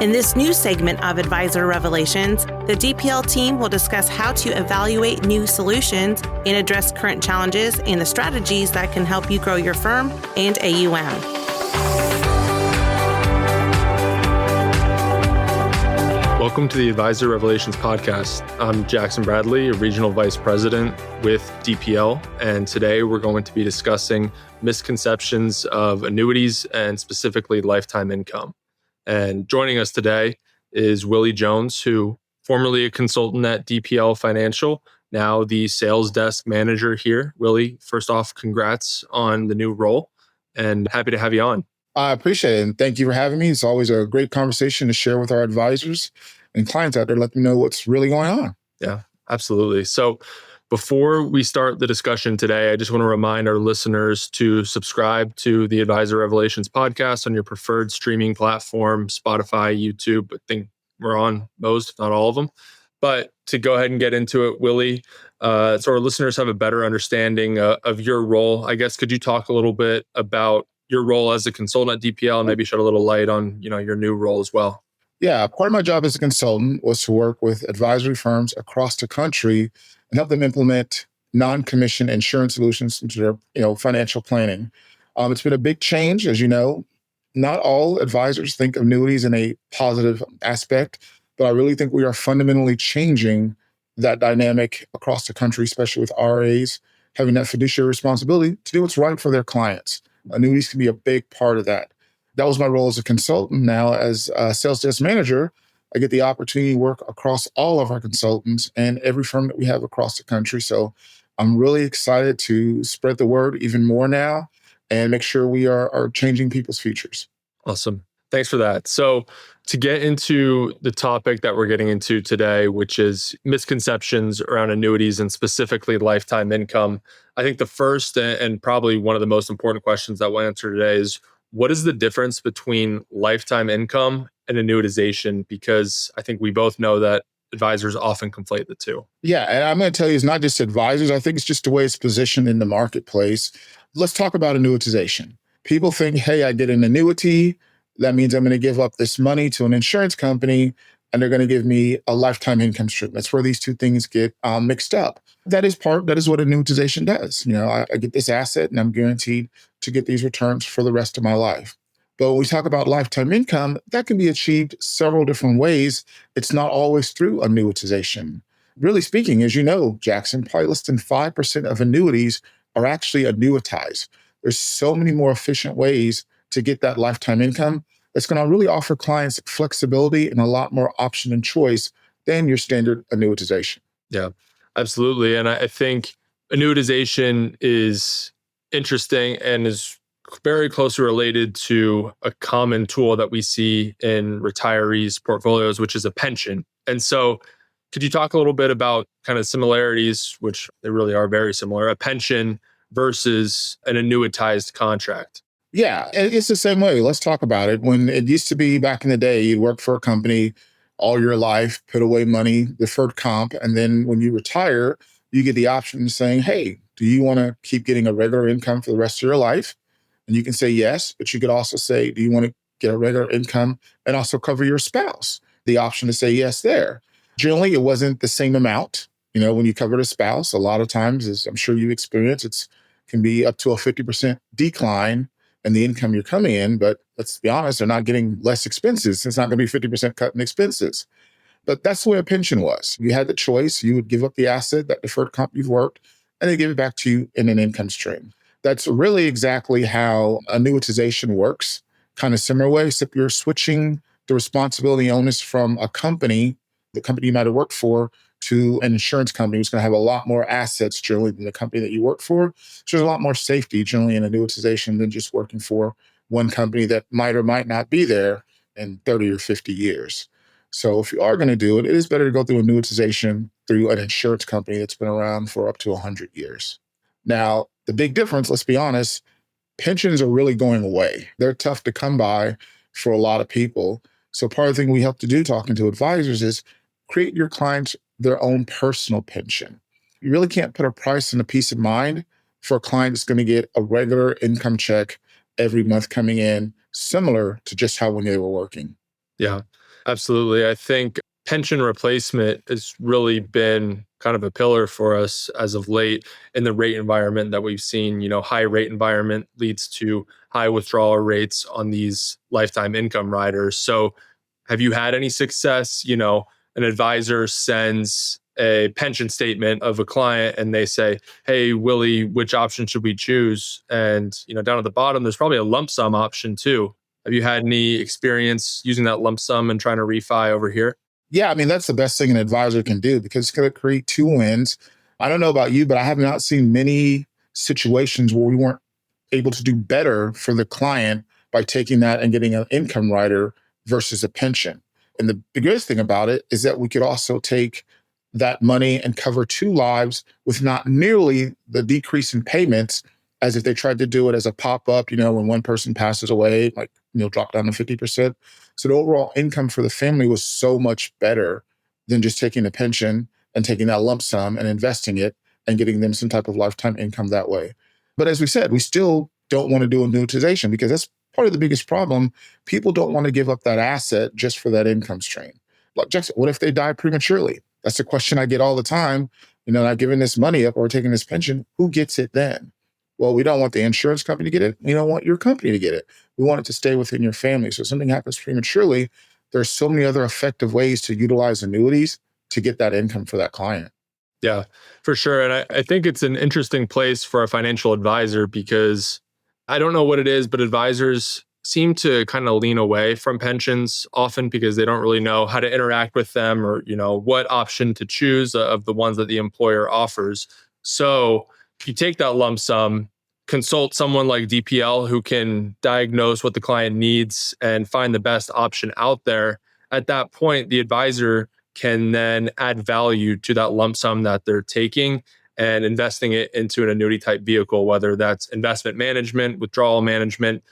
In this new segment of Advisor Revelations, the DPL team will discuss how to evaluate new solutions and address current challenges and the strategies that can help you grow your firm and AUM. Welcome to the Advisor Revelations podcast. I'm Jackson Bradley, a regional vice president with DPL, and today we're going to be discussing misconceptions of annuities and specifically lifetime income. And joining us today is Willie Jones, who formerly a consultant at DPL Financial, now the sales desk manager here. Willie, first off, congrats on the new role and happy to have you on. I appreciate it. And thank you for having me. It's always a great conversation to share with our advisors and clients out there, let them know what's really going on. Yeah, absolutely. So before we start the discussion today, I just want to remind our listeners to subscribe to the Advisor Revelations podcast on your preferred streaming platform, Spotify, YouTube. I think we're on most, if not all of them. But to go ahead and get into it, Willie, so our listeners have a better understanding of your role, I guess, could you talk a little bit about your role as a consultant at DPL and maybe shed a little light on, your new role as well? Yeah, part of my job as a consultant was to work with advisory firms across the country and help them implement non-commission insurance solutions into their financial planning. It's been a big change, as you know. Not all advisors think of annuities in a positive aspect, but I really think we are fundamentally changing that dynamic across the country, especially with RAs having that fiduciary responsibility to do what's right for their clients. Annuities can be a big part of that. That was my role as a consultant. Now, as a sales desk manager, I get the opportunity to work across all of our consultants and every firm that we have across the country. So I'm really excited to spread the word even more now and make sure we are changing people's futures. Awesome. Thanks for that. So to get into the topic that we're getting into today, which is misconceptions around annuities and specifically lifetime income, I think the first and probably one of the most important questions that we'll answer today is, what is the difference between lifetime income and annuitization? Because I think we both know that advisors often conflate the two. Yeah, and I'm going to tell you, it's not just advisors. I think it's just the way it's positioned in the marketplace. Let's talk about annuitization. People think, hey, I get an annuity. That means I'm going to give up this money to an insurance company and they're going to give me a lifetime income stream. That's where these two things get mixed up. That is what annuitization does. I get this asset and I'm guaranteed to get these returns for the rest of my life. But when we talk about lifetime income, that can be achieved several different ways. It's not always through annuitization. Really speaking, as you know, Jackson, probably less than 5% of annuities are actually annuitized. There's so many more efficient ways to get that lifetime income that's going to really offer clients flexibility and a lot more option and choice than your standard annuitization. Yeah, absolutely. And I think annuitization is interesting and is very closely related to a common tool that we see in retirees' portfolios, which is a pension. And so could you talk a little bit about kind of similarities, which they really are very similar, a pension versus an annuitized contract? Yeah, it's the same way. Let's talk about it. When it used to be back in the day, you'd work for a company all your life, put away money, deferred comp, and then when you retire, you get the option of saying, hey, do you want to keep getting a regular income for the rest of your life? And you can say yes, but you could also say, do you want to get a regular income and also cover your spouse? The option to say yes there. Generally, it wasn't the same amount. When you covered a spouse, a lot of times, as I'm sure you've experienced, it can be up to a 50% decline in the income you're coming in. But let's be honest, they're not getting less expenses. It's not going to be 50% cut in expenses. But that's the way a pension was. You had the choice. You would give up the asset, that deferred comp you've worked, and they give it back to you in an income stream. That's really exactly how annuitization works. Kind of similar way, except you're switching the responsibility onus from a company, the company you might have worked for, to an insurance company who's going to have a lot more assets generally than the company that you work for. So there's a lot more safety generally in annuitization than just working for one company that might or might not be there in 30 or 50 years. So if you are going to do it, it is better to go through annuitization through an insurance company that's been around for up to 100 years. Now, the big difference, let's be honest, pensions are really going away. They're tough to come by for a lot of people. So part of the thing we help to do talking to advisors is create your clients their own personal pension. You really can't put a price on a peace of mind for a client that's going to get a regular income check every month coming in, similar to just how when they were working. Yeah. Absolutely. I think pension replacement has really been kind of a pillar for us as of late in the rate environment that we've seen. High rate environment leads to high withdrawal rates on these lifetime income riders. So have you had any success? An advisor sends a pension statement of a client and they say, "Hey, Willie, which option should we choose?" And, down at the bottom, there's probably a lump sum option too. Have you had any experience using that lump sum and trying to refi over here? Yeah, I mean, that's the best thing an advisor can do because it's going to create two wins. I don't know about you, but I have not seen many situations where we weren't able to do better for the client by taking that and getting an income rider versus a pension. And the biggest thing about it is that we could also take that money and cover two lives with not nearly the decrease in payments as if they tried to do it as a pop-up, when one person passes away, like, drop down to 50%. So the overall income for the family was so much better than just taking a pension and taking that lump sum and investing it and getting them some type of lifetime income that way. But as we said, we still don't want to do annuitization because that's part of the biggest problem. People don't want to give up that asset just for that income stream. Like Jackson, what if they die prematurely? That's a question I get all the time. Not giving this money up or taking this pension, who gets it then? Well, we don't want the insurance company to get it. We don't want your company to get it. We want it to stay within your family. So if something happens prematurely, there's so many other effective ways to utilize annuities to get that income for that client. Yeah, for sure. And I think it's an interesting place for a financial advisor because I don't know what it is, but advisors seem to kind of lean away from pensions often because they don't really know how to interact with them or, what option to choose of the ones that the employer offers. So if you take that lump sum, consult someone like DPL who can diagnose what the client needs and find the best option out there. At that point, the advisor can then add value to that lump sum that they're taking and investing it into an annuity type vehicle, whether that's investment management, withdrawal management.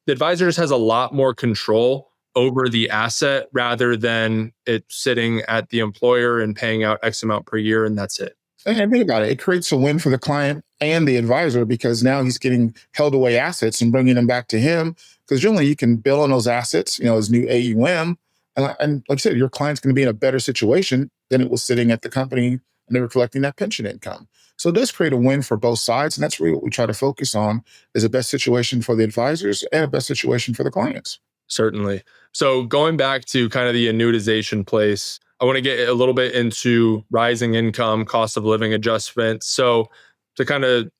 The advisor just has a lot more control over the asset rather than it sitting at the employer and paying out X amount per year, and that's it. And think about it. It creates a win for the client and the advisor because now he's getting held away assets and bringing them back to him. Because generally you can build on those assets, as new AUM. And like I said, your client's going to be in a better situation than it was sitting at the company and they were collecting that pension income. So it does create a win for both sides. And that's really what we try to focus on is the best situation for the advisors and a best situation for the clients. Certainly. So going back to kind of the annuitization place, I want to get a little bit into rising income, cost of living adjustment. So to kind of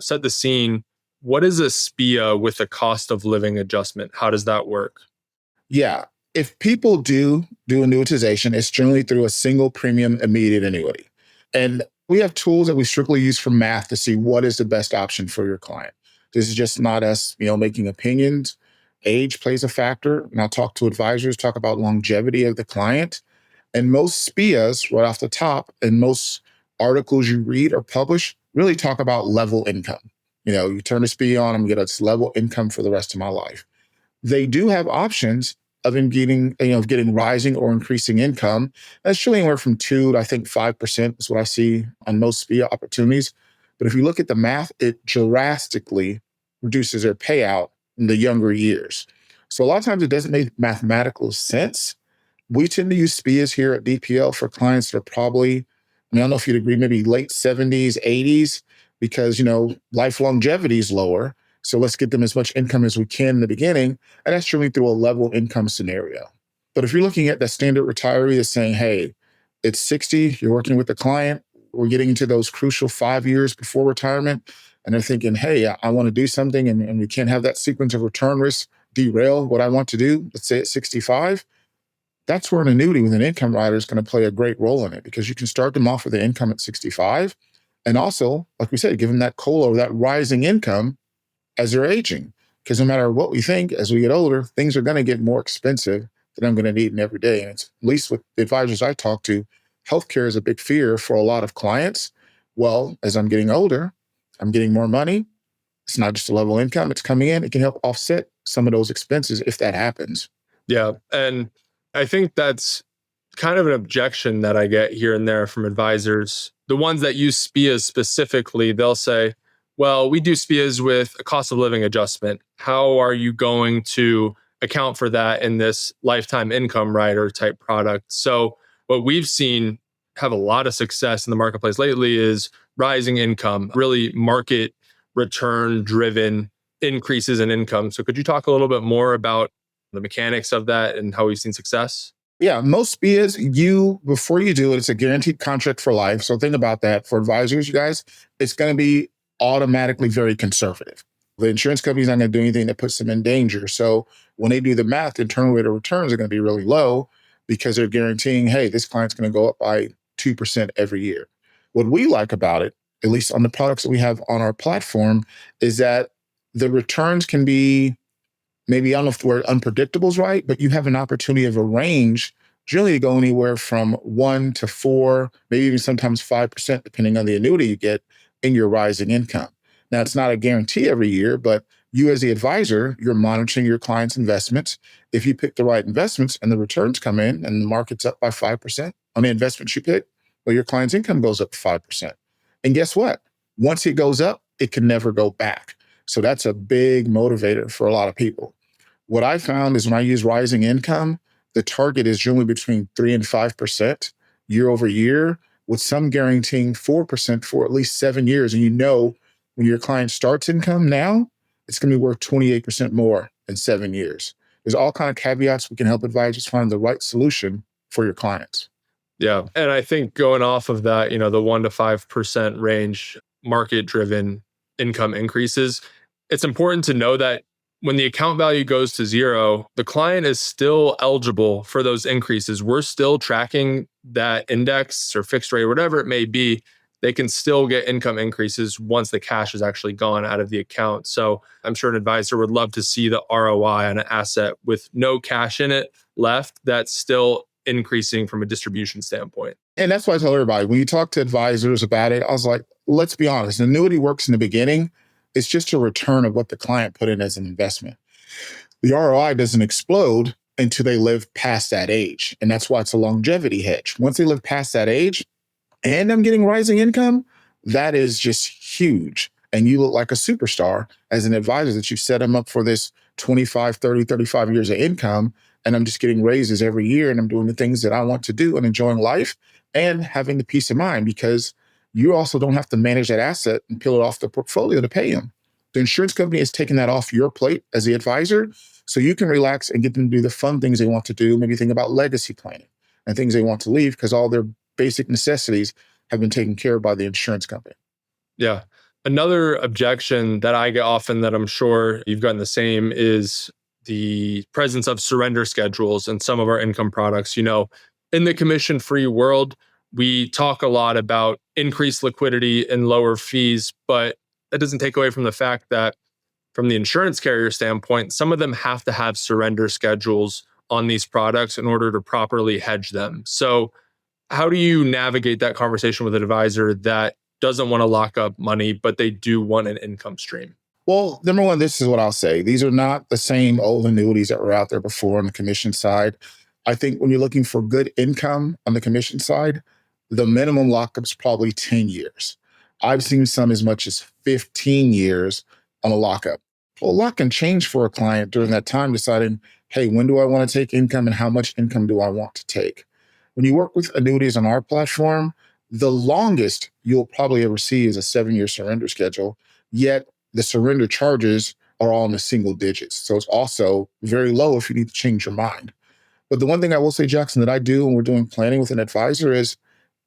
set the scene, what is a SPIA with a cost of living adjustment? How does that work? Yeah. If people do annuitization, it's generally through a single premium immediate annuity. And we have tools that we strictly use for math to see what is the best option for your client. This is just not us, making opinions. Age plays a factor. And I'll talk to advisors, talk about longevity of the client. And most SPIAs, right off the top, and most articles you read or publish really talk about level income. You turn a SPIA on, I'm going to get a level income for the rest of my life. They do have options of getting rising or increasing income. That's really anywhere from 2 to I think 5% is what I see on most SPIA opportunities. But if you look at the math, it drastically reduces their payout in the younger years. So a lot of times it doesn't make mathematical sense. We tend to use SPIAs here at DPL for clients that are probably, I don't know if you'd agree, maybe late 70s, 80s, because, life longevity is lower. So let's get them as much income as we can in the beginning. And that's generally through a level income scenario. But if you're looking at the standard retiree that's saying, hey, it's 60, you're working with the client, we're getting into those crucial 5 years before retirement, and they're thinking, hey, I want to do something and we can't have that sequence of return risk derail what I want to do, let's say at 65, that's where an annuity with an income rider is going to play a great role in it because you can start them off with the income at 65. And also, like we said, give them that COLA or that rising income as they're aging. Because no matter what we think, as we get older, things are going to get more expensive that I'm going to need in every day. And it's, at least with the advisors I talk to, healthcare is a big fear for a lot of clients. Well, as I'm getting older, I'm getting more money. It's not just a level income. It's coming in. It can help offset some of those expenses if that happens. Yeah. And I think that's kind of an objection that I get here and there from advisors. The ones that use SPIAs specifically, they'll say, well, we do SPIAs with a cost of living adjustment. How are you going to account for that in this lifetime income rider type product. So what we've seen have a lot of success in the marketplace lately is rising income, really market return driven increases in income. So could you talk a little bit more about the mechanics of that and how we've seen success? Yeah, most SPIAs, before you do it, it's a guaranteed contract for life. So think about that. For advisors, you guys, it's going to be automatically very conservative. The insurance company's not going to do anything that puts them in danger. So when they do the math, the internal rate of returns are going to be really low because they're guaranteeing, hey, this client's going to go up by 2% every year. What we like about it, at least on the products that we have on our platform, is that the returns can be maybe, I don't know if the word unpredictable is right, but you have an opportunity of a range generally to go anywhere from 1 to 4, maybe even sometimes 5%, depending on the annuity you get in your rising income. Now, it's not a guarantee every year, but you as the advisor, you're monitoring your client's investments. If you pick the right investments and the returns come in and the market's up by 5% on the investments you pick, well, your client's income goes up 5%. And guess what? Once it goes up, it can never go back. So that's a big motivator for a lot of people. What I found is when I use rising income, the target is generally between 3 and 5% year over year, with some guaranteeing 4% for at least 7 years. And you know, when your client starts income now, it's going to be worth 28% more in 7 years. There's all kinds of caveats. We can help advisors find the right solution for your clients. Yeah. And I think going off of that, the 1 to 5% range, market driven income increases, it's important to know that when the account value goes to zero, the client is still eligible for those increases. We're still tracking that index or fixed rate, whatever it may be. They can still get income increases once the cash is actually gone out of the account. So I'm sure an advisor would love to see the ROI on an asset with no cash in it left that's still increasing from a distribution standpoint. And that's why I tell everybody, when you talk to advisors about it, I was like, let's be honest, annuity works in the beginning. It's just a return of what the client put in as an investment. The ROI doesn't explode until they live past that age. And that's why it's a longevity hedge. Once they live past that age and I'm getting rising income, that is just huge. And you look like a superstar as an advisor that you set them up for this 25, 30, 35 years of income. And I'm just getting raises every year and I'm doing the things that I want to do and enjoying life and having the peace of mind, because you also don't have to manage that asset and peel it off the portfolio to pay them. The insurance company is taking that off your plate as the advisor, so you can relax and get them to do the fun things they want to do, maybe think about legacy planning and things they want to leave because all their basic necessities have been taken care of by the insurance company. Yeah. Another objection that I get often that I'm sure you've gotten the same is the presence of surrender schedules in some of our income products. In the commission-free world, we talk a lot about increased liquidity and lower fees, but that doesn't take away from the fact that from the insurance carrier standpoint, some of them have to have surrender schedules on these products in order to properly hedge them. So how do you navigate that conversation with an advisor that doesn't want to lock up money, but they do want an income stream? Well, number one, this is what I'll say. These are not the same old annuities that were out there before on the commission side. I think when you're looking for good income on the commission side, the minimum lockup's probably 10 years. I've seen some as much as 15 years on a lockup. Well, a lot can change for a client during that time, deciding, hey, when do I want to take income and how much income do I want to take? When you work with annuities on our platform, the longest you'll probably ever see is a 7-year surrender schedule, yet the surrender charges are all in the single digits. So it's also very low if you need to change your mind. But the one thing I will say, Jackson, that I do when we're doing planning with an advisor is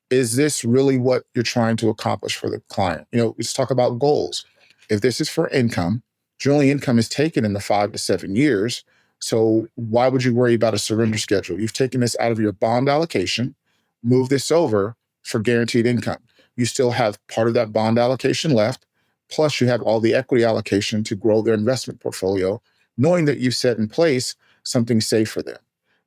this really what you're trying to accomplish for the client? Let's talk about goals. If this is for income, generally income is taken in the 5 to 7 years. So why would you worry about a surrender schedule? You've taken this out of your bond allocation, move this over for guaranteed income. You still have part of that bond allocation left, plus you have all the equity allocation to grow their investment portfolio, knowing that you've set in place something safe for them.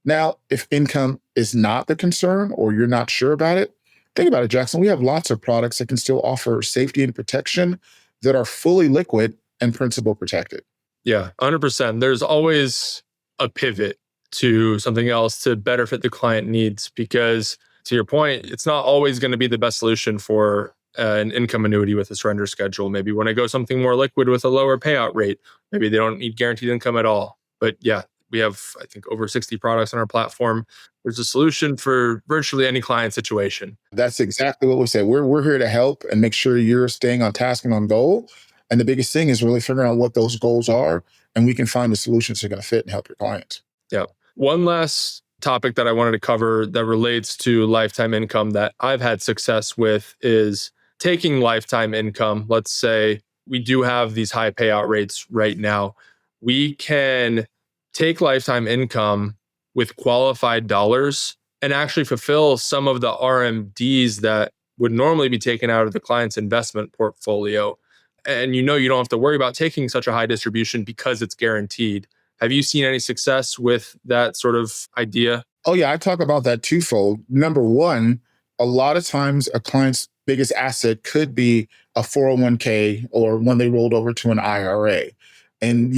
Now, if income is not the concern or you're not sure about it, think about it, Jackson. We have lots of products that can still offer safety and protection that are fully liquid and principal protected. Yeah, 100%. There's always a pivot to something else to better fit the client needs, because to your point, it's not always going to be the best solution for an income annuity with a surrender schedule. Maybe when I go something more liquid with a lower payout rate, maybe they don't need guaranteed income at all. But yeah, We have, I think, over 60 products on our platform. There's a solution for virtually any client situation. That's exactly what we say. We're here to help and make sure you're staying on task and on goal. And the biggest thing is really figuring out what those goals are, and we can find the solutions that are going to fit and help your clients. Yeah. One last topic that I wanted to cover that relates to lifetime income that I've had success with is taking lifetime income. Let's say we do have these high payout rates right now. We can take lifetime income with qualified dollars and actually fulfill some of the RMDs that would normally be taken out of the client's investment portfolio. And you don't have to worry about taking such a high distribution because it's guaranteed. Have you seen any success with that sort of idea? Oh, yeah. I talk about that twofold. Number one, a lot of times a client's biggest asset could be a 401k or when they rolled over to an IRA. And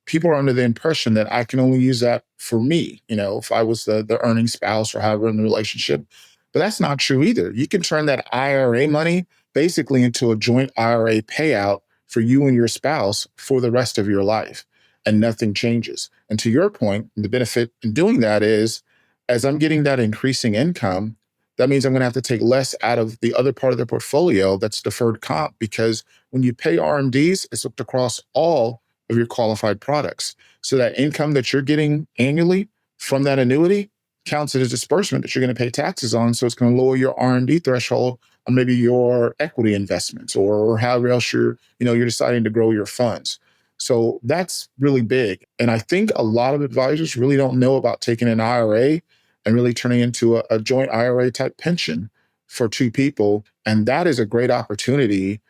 people are under the impression that I can only use that for me, if I was the earning spouse or however in the relationship. But that's not true either. You can turn that IRA money basically into a joint IRA payout for you and your spouse for the rest of your life, and nothing changes. And to your point, the benefit in doing that is, as I'm getting that increasing income, that means I'm going to have to take less out of the other part of the portfolio that's deferred comp, because when you pay RMDs, it's looked across all of your qualified products. So that income that you're getting annually from that annuity counts as a disbursement that you're going to pay taxes on. So it's going to lower your RMD threshold on maybe your equity investments or however else you're deciding to grow your funds. So that's really big. And I think a lot of advisors really don't know about taking an IRA and really turning into a joint IRA type pension for two people. And that is a great opportunity,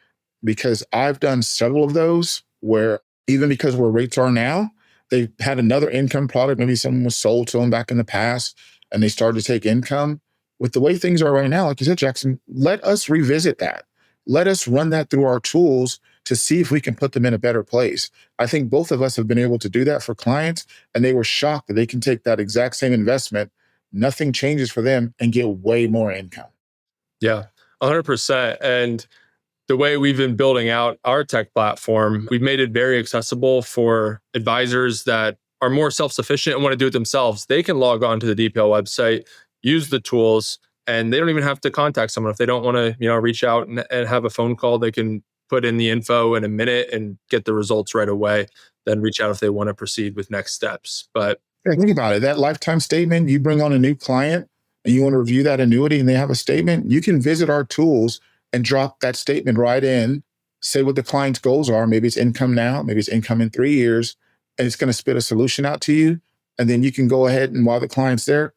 because I've done several of those where, even because where rates are now, they've had another income product. Maybe someone was sold to them back in the past and they started to take income. With the way things are right now, like you said, Jackson, let us revisit that. Let us run that through our tools to see if we can put them in a better place. I think both of us have been able to do that for clients, and they were shocked that they can take that exact same investment, nothing changes for them, and get way more income. Yeah, 100%. And the way we've been building out our tech platform, we've made it very accessible for advisors that are more self-sufficient and want to do it themselves. They can log on to the DPL website, use the tools, and they don't even have to contact someone. If they don't want to, reach out and have a phone call, they can put in the info in a minute and get the results right away, then reach out if they want to proceed with next steps. But think about it. That lifetime statement, you bring on a new client and you want to review that annuity and they have a statement, you can visit our tools and drop that statement right in, say what the client's goals are. Maybe it's income now, maybe it's income in 3 years, and it's going to spit a solution out to you. And then you can go ahead and, while the client's there,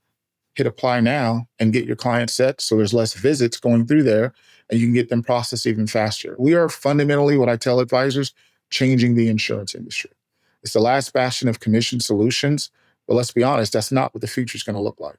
hit apply now and get your client set so there's less visits going through there, and you can get them processed even faster. We are fundamentally, what I tell advisors, changing the insurance industry. It's the last bastion of commission solutions, but let's be honest, that's not what the future is going to look like.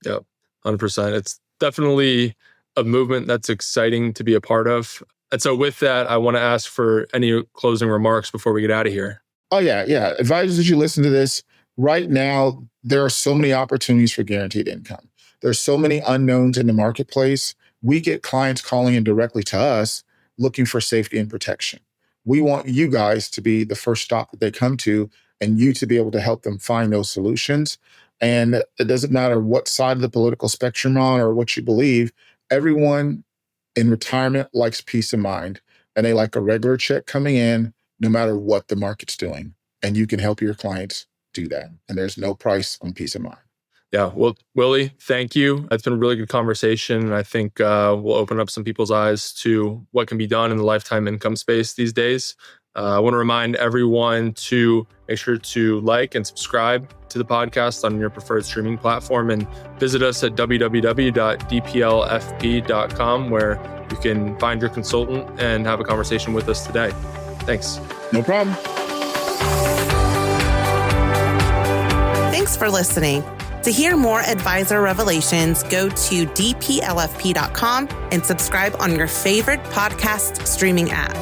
Yeah, 100%. It's definitely a movement that's exciting to be a part of. And so with that, I want to ask for any closing remarks before we get out of here. Oh, yeah. Advisors, as you listen to this, right now, there are so many opportunities for guaranteed income. There's so many unknowns in the marketplace. We get clients calling in directly to us looking for safety and protection. We want you guys to be the first stop that they come to, and you to be able to help them find those solutions. And it doesn't matter what side of the political spectrum you're on or what you believe. Everyone in retirement likes peace of mind, and they like a regular check coming in no matter what the market's doing. And you can help your clients do that. And there's no price on peace of mind. Yeah. Well, Willie, thank you. It's been a really good conversation. And I think we'll open up some people's eyes to what can be done in the lifetime income space these days. I want to remind everyone to make sure to like and subscribe to the podcast on your preferred streaming platform, and visit us at www.dplfp.com, where you can find your consultant and have a conversation with us today. Thanks. No problem. Thanks for listening. To hear more Advisor Revelations, go to dplfp.com and subscribe on your favorite podcast streaming app.